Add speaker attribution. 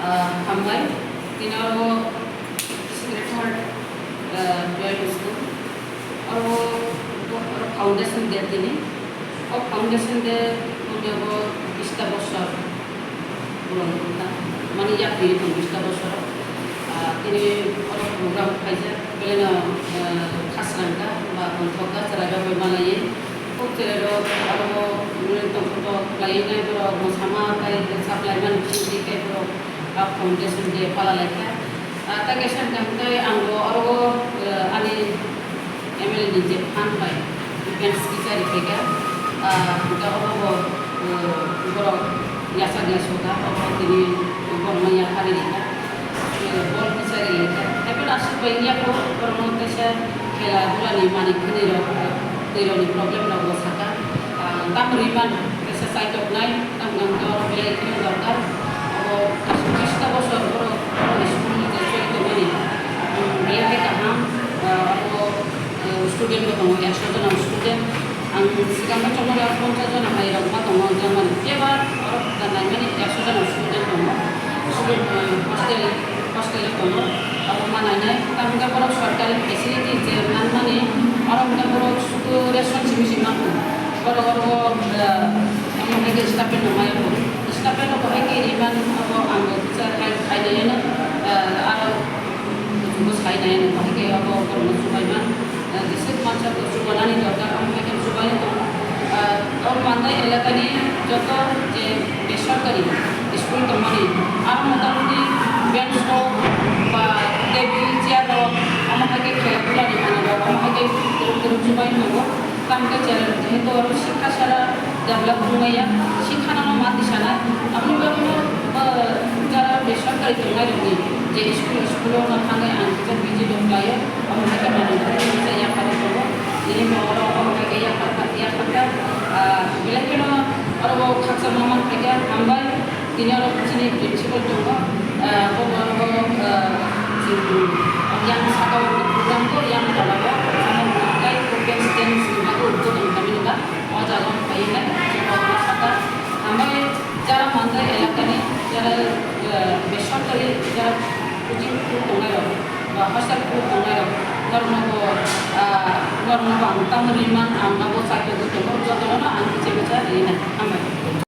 Speaker 1: हामबाय दिनाव secrete heart driving school और वो फाउंडेशन दे दिनी और फाउंडेशन दे मुझे वो 20 বছর পুরন করতা মানে ইয়া ফিরে 20 বছর তিনি और program খাইছে বেলেন খাসরাঙ্কা বা কন্ট্রোকা চারাগা বই বানাইয়ে খুব তেলো আর वो তখন লাইনে পুরো মশামা কাই সাপ্লাই মান কিছু কে পুরো फाउंडेशन दे पाला लेखा ताके संगते आंगो और वो आने एमएलए निजे फान बाय डिफेंस की सारी फेगा उनका और वो बरो यासा ग्लास होगा और तिनी बरो या खाली लेखा बॉल की सारी लेखा एपल आसु बैया को बरो तसे खेला दुला नि मानि खनेरो नि प्रॉब्लम ना वो सका ताम रिमान तसे साइट ऑफ नाइन ताम गंगा और बेले के दरकार और 20 বছর বড় স্কুল চলিত মানে বেলাকে কাহাম और स्टूडेंट दङ 100 জন स्टूडेंट आं सिगांनि समाव 50 জন हायरावमा दङ जमान एबार और दानाय माने 100 জন स्टूडेंट दङ हस्टेल दङ और मानायनाय तामगा बर सरकारि फेसिलिटी जे माने और हमगा बर सुदु रेशन सिमिसि नांगौ बर हमगा स्टाफ नमाय स्टाफ नो बहाय के रिमान अब आंगो टीचर खायनायनो आरो जुगो खायनायनो बहाय के अब करनो सुबायमान दिसक मानसा सुबानानि दरकार हमगा सुबाय दं और मानदाय एलाकानि যত যে বেসরকারি স্কুল দমানি আর মোটামুটি বেঞ্চ হোক বা টেবিল চেয়ার হোক আমাকে খেলাধুলা নিমানো আমাকে সুবাই নেব কামকে যেহেতু শিক্ষা ছাড়া ডেভেলপ হইয়া শিক্ষা নামা মাতি সানা আপনি যারা বেসরকারি দোকায় রঙি যে স্কুলেও না থাকায় আনতে বিজি দোকায় আমাকে মানুষ ইয়া খাবে করবো ini mau orang kayak ya kata bila kena orang kaksa mama mereka hambai ini orang sini prinsipal juga yang satu program tu yang dalam sama pakai program student itu untuk kami juga mau jalan kayaknya orang kata hambai cara mana elakani cara besar kali cara uji tungai hostel tungai karena bang tamu riman angga bo sakit itu, jodoh na angki cewek cari, nah, aman.